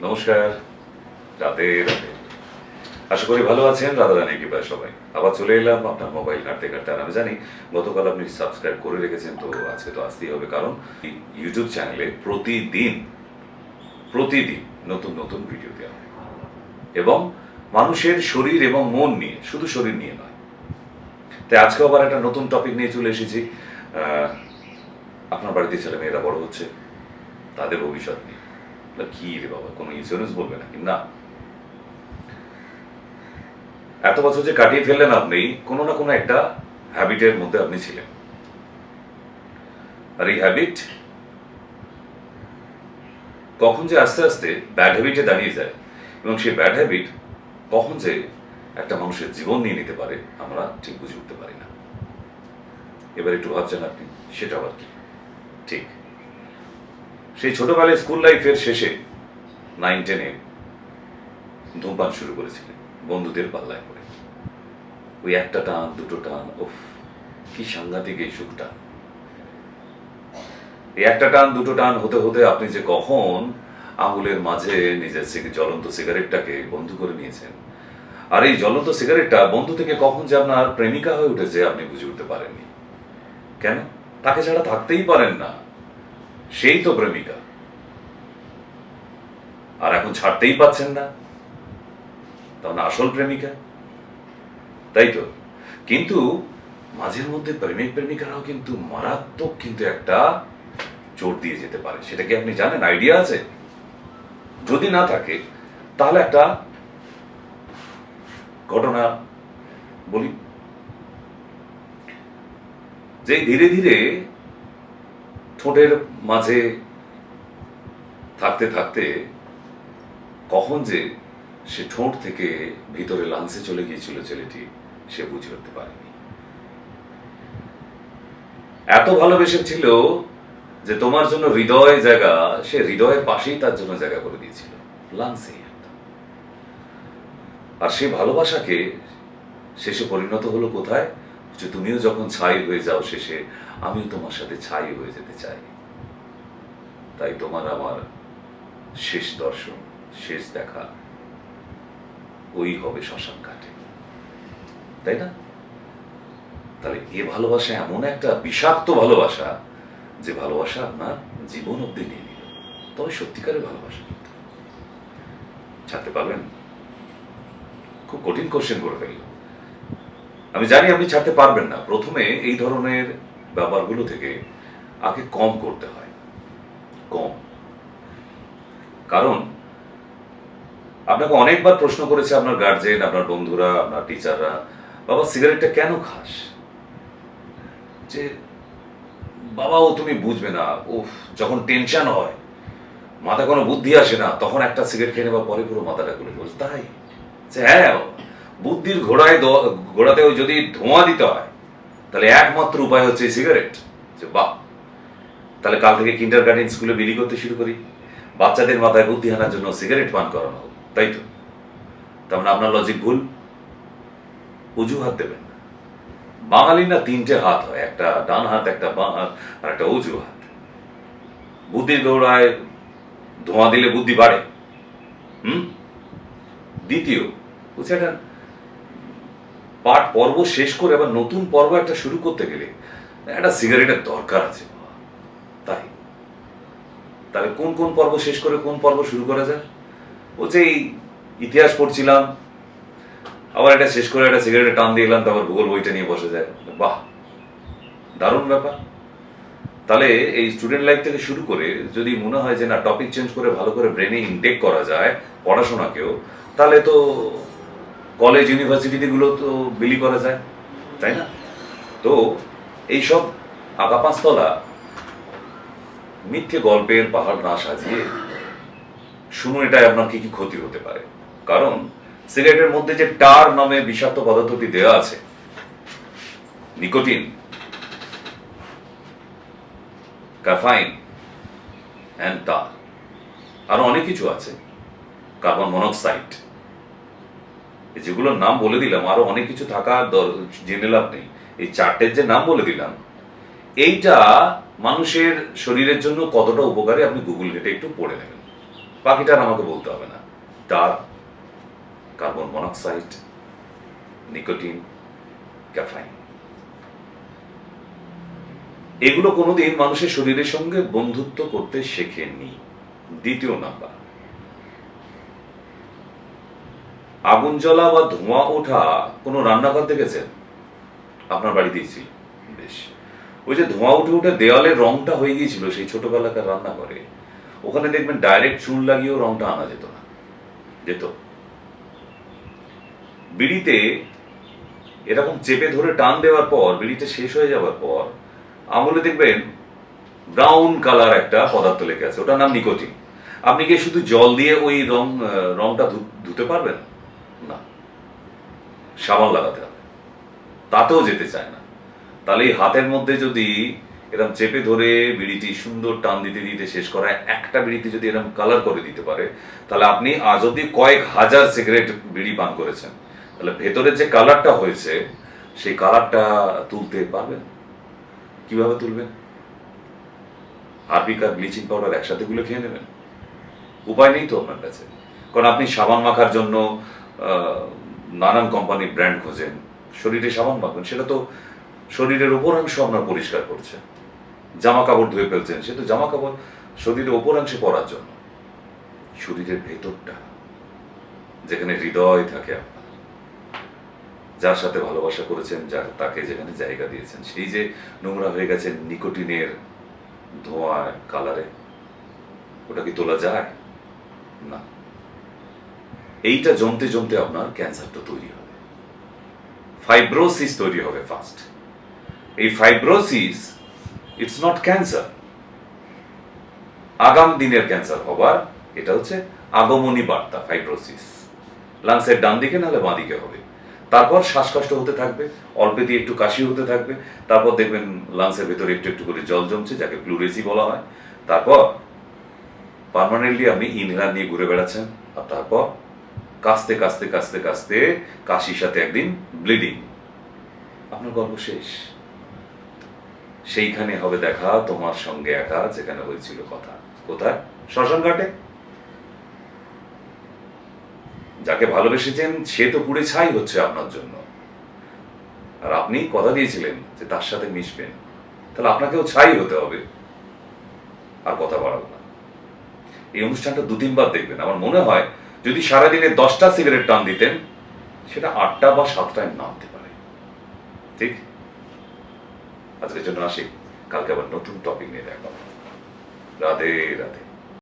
নমস্কার। রাধে রাধে। আশা করি ভালো আছেন। রাধা রানী কৃপায় সবাই। আবার চলে এলাম আপনার মোবাইল ঘাঁটতে ঘাঁটতে। আর আমি জানি গতকাল আপনি সাবস্ক্রাইব করে রেখেছেন, তো আজকে তো আসতেই হবে, কারণ ইউটিউব চ্যানেলে প্রতিদিন প্রতিদিন নতুন নতুন ভিডিও দেওয়া হয় এবং মানুষের শরীর এবং মন নিয়ে, শুধু শরীর নিয়ে নয়। তাই আজকে আবার একটা নতুন টপিক নিয়ে চলে এসেছি। আপনার বাড়িতে ছেলে মেয়েরা বড় হচ্ছে, তাদের ভবিষ্যৎ নিয়ে। কি রে বাবা, কোনো ইন্স্যুরেন্স বলবে নাকি? না, এত বছর যে কাটিয়ে ফেললেন আপনি, কোনো না কোনো একটা হ্যাবিটের মধ্যে আপনি ছিলেন। আর এই হ্যাবিট কখন যে আস্তে আস্তে ব্যাড হ্যাবিটে দাঁড়িয়ে যায় এবং সেই ব্যাড হ্যাবিট কখন যে একটা মানুষের জীবন নিয়ে নিতে পারে, আমরা ঠিক বুঝে উঠতে পারি না। এবার একটু ভাবছেন আপনি, সেটা আবার কি? ঠিক সেই ছোটবেলায় স্কুল লাইফের শেষে 9-10-এ ধূমপান শুরু করেছিলেন বন্ধুদের পাল্লায় পড়ে। ওই একটা টান, দুটো টান, ওফ কি সাংঘাতিক এই সুখটা। এই একটা টান, দুটো টান হতে হতে আপনি যে কখন আঙুলের মাঝে নিজের জ্বলন্ত সিগারেটটাকে বন্ধু করে নিয়েছেন, আর এই জ্বলন্ত সিগারেটটা বন্ধু থেকে কখন যে আপনার প্রেমিকা হয়ে উঠেছে আপনি বুঝে উঠতে পারেননি। কেন? তাকে ছাড়া থাকতেই পারেন না, সেই তো প্রেমিকা। আর এখন ছাড়তেই পাচ্ছেন না, তখন আসল প্রেমিকা, তাই তো? কিন্তু মাঝের মধ্যে প্রেমিক প্রেমিকারাও কিন্তু মারাত্মক কিন্তু একটা চোট দিয়ে যেতে পারে। সেটা কি আপনি জানেন? আইডিয়া আছে? যদি না থাকে তাহলে একটা ঘটনা বলি, যে ধীরে ধীরে ঠোঁটের মাঝে থাকতে থাকতে কখন যে সে ঠোঁট থেকে ভিতরে লাংসে চলে গিয়েছিল ছেলেটি, সে বুঝে উঠতে পারেনি। এত ভালোবেসেছিল যে তোমার জন্য হৃদয় জায়গা, সে হৃদয়ের পাশেই তার জন্য জায়গা করে দিয়েছিল, লাংসে। আর সেই ভালোবাসাকে শেষে পরিণত হলো কোথায়? যে তুমিও যখন ছাই হয়ে যাও শেষে, আমিও তোমার সাথে ছাই হয়ে যেতে চাই। তাই তোমার আমার শেষ দর্শন, শেষ দেখা ওই হবে শ্মশান ঘাটে, তাই না? তাহলে এ ভালোবাসা এমন একটা বিষাক্ত ভালোবাসা, যে ভালোবাসা আপনার জীবন অব্দি নিয়ে নিল। তবে সত্যিকারের ভালোবাসা কিন্তু ছাড়তে পারবেন? খুব কঠিন কোশ্চেন করে ফেলল। আমি জানি আপনি ছাড়তে পারবেন না। প্রথমে এই ধরনের ব্যাপারগুলো থেকে আগে কম করতে হয়, কম। কারণ আপনাকে অনেকবার প্রশ্ন করেছে আপনার গার্জেন, আপনার বন্ধুরা, আপনার টিচাররা, বাবা সিগারেটটা কেন খাস? যে বাবাও তুমি বুঝবে না, ও যখন টেনশন হয়, মাথা কোনো বুদ্ধি আসে না, তখন একটা সিগারেট খেয়ে নেবার পরে পুরো মাথাটা খুলে বলছে। তাই যে হ্যাঁ, বুদ্ধির ঘোড়াতেও যদি ধোঁয়া দিতে হয়, তাহলে একমাত্র উপায় হচ্ছে সিগারেট। যে বাহ, তাহলে কাল থেকে কিন্ডারগার্টেন স্কুলে বিলি করতে শুরু করি, বাচ্চাদের মাথায় বুদ্ধি আনার জন্য সিগারেট পান করানো হোক, তাই তো? তার মানে আপনার লজিক ভুল। অজুহাত দেবেন না। বাঙালি না 3টে হাত হয়, একটা ডান হাত, একটা বাঁ হাত, আর একটা অজুহাত। বুদ্ধির ঘোড়ায় ধোঁয়া দিলে বুদ্ধি বাড়ে। দ্বিতীয় বলছে, একটা পর্ব শেষ করে আবার নতুন পর্ব একটা শুরু করতে গেলে একটা সিগারেটের দরকার আছে। তাই তাহলে কোন কোন পর্ব শেষ করে কোন পর্ব শুরু করা যায়? বলছে এই ইতিহাস পড়ছিলাম, আবার এটা শেষ করে একটা সিগারেটে টান দিয়ে গেলাম, তারপর ভূগোল বইটা নিয়ে বসে যায়। বাহ, দারুণ ব্যাপার। তাহলে এই স্টুডেন্ট লাইফ থেকে শুরু করে যদি মনে হয় যে না, টপিক চেঞ্জ করে ভালো করে ব্রেনে ইনটেক করা যায় পড়াশোনাকেও, তাহলে তো কলেজ ইউনিভার্সিটিগুলো তো বিলি করা যায়, তাই না? তো এইসব আগা পাঁচতলা মিথ্যে গল্পের পাহাড় না সাজিয়ে শুনুন এটাই আপনার কি কি ক্ষতি হতে পারে। কারণ সিগারেটের মধ্যে যে টার নামে বিষাক্ত পদার্থটি দেওয়া আছে, নিকোটিন, ক্যাফাইন অ্যান্ড টার, আরো অনেক কিছু আছে, কার্বন মনোক্সাইড, যেগুলোর নাম বলে দিলাম, আরো অনেক কিছু থাকা জেনে লাভ নেই। এই 4টের যে নাম বলে দিলাম, এইটা মানুষের শরীরের জন্য কতটা উপকারী আপনি গুগল ঘেটে একটু পড়ে নেবেন। বাকিটা আর আমাকে বলতে হবে না। তার কার্বন মনোক্সাইড, নিকোটিন, ক্যাফাইন, এগুলো কোনোদিন মানুষের শরীরের সঙ্গে বন্ধুত্ব করতে শেখেননি। দ্বিতীয় নাম্বার, আগুন জ্বলা বা ধোঁয়া ওঠা কোনো রান্নাঘর দেখেছেন? আপনার বাড়িতেই ছিল, বেশ। ওই যে ধোঁয়া উঠে উঠে দেওয়ালের রংটা হয়ে গিয়েছিল সেই ছোটবেলাকার রান্নাঘরে, ওখানে দেখবেন ডাইরেক্ট চুল লাগিয়েও রংটা আনা যেত না, যেত। বিড়িতে এরকম চেপে ধরে টান দেওয়ার পর, বিড়িটা শেষ হয়ে যাওয়ার পর আঙুলে দেখবেন ব্রাউন কালার একটা পদার্থ লেগে আছে, ওটার নাম নিকোটিন। আপনি কি শুধু জল দিয়ে ওই রংটা ধুতে পারবেন? না, সাবান লাগাতে হবে, তাতেও যেতে চায় না। তাহলে এই হাতের মধ্যে যদি এরকম চেপে ধরে বিড়িটি সুন্দর টান দিতে দিতে শেষ করায় একটা বিড়িতে যদি এরকম কালার করে দিতে পারে, তাহলে আপনি আজ অব্দি কয়েক হাজার সিগারেট বিড়ি পান করেছেন, তাহলে ভেতরের যে কালারটা হয়েছে সেই কালারটা তুলতে পারবেন? কিভাবে তুলবেন? হারপিক আর ব্লিচিং পাউডার একসাথে গুলো খেয়ে নেবেন? উপায় নেই তো আপনার কাছে। কারণ আপনি সাবান মাখার জন্য নানান কোম্পানির ব্র্যান্ড খোঁজেন, শরীরে সাবান মাখবেন, সেটা তো শরীরের উপরাংশ আপনার পরিষ্কার করছে। জামা কাপড় ধুয়ে ফেলছেন, সে তো জামা কাপড় শরীরের উপরাংশে পরার জন্য। শরীরের ভেতরটা, যেখানে হৃদয় থাকে আপনার, যার সাথে ভালোবাসা করেছেন, যার তাকে যেখানে জায়গা দিয়েছেন, সেই যে নোংরা হয়ে গেছে নিকোটিনের ধোঁয়ায় কালারে, ওটা কি তোলা যায়? না। এইটা জমতে জমতে আপনার ক্যান্সারটা তৈরি হবে, ফাইব্রোসিস তৈরি হবে ফার্স্ট। এই ফাইব্রোসিস ইটস নট ক্যান্সার, আগাম দিনের ক্যান্সার হবার এটা হচ্ছে আগমনী বার্তা। ফাইব্রোসিস লাংসের ডান দিকে নাহলে বাঁ দিকে হবে, তারপর শ্বাসকষ্ট হতে থাকবে, অল্পে দিয়ে একটু কাশি হতে থাকবে, তারপর দেখবেন লাংসের ভেতরে একটু একটু করে জল জমছে, যাকে প্লুরেসি বলা হয়। তারপর পার্মানেন্টলি আপনি ইনহেলার নিয়ে ঘুরে বেড়াচ্ছেন, আর তারপর কাস্তে কাস্তে কাস্তে কাস্তে কাশির সাথে একদিন ব্লিডিং, আপনার গল্প শেষ। সেইখানে হবে দেখা তোমার সঙ্গে একা, যেখানে হয়েছিল কথা। কোথায়? শ্মশান ঘাটে। যাকে ভালোবেসেছেন সে তো পুড়ে ছাই হচ্ছে আপনার জন্য, আর আপনি কথা দিয়েছিলেন যে তার সাথে মিশবেন, তাহলে আপনাকেও ছাই হতে হবে। আর কথা বাড়াবো না, এই অনুষ্ঠানটা 2-3 বার দেখবেন। আমার মনে হয় যদি সারাদিনে 10টা সিগারেট টান দিতেন, সেটা 8টা বা 7টায় নামতে পারে। ঠিক, আজকের জন্য আসি, কালকে আবার নতুন টপিক নিয়ে দেখা। রাধে রাধে।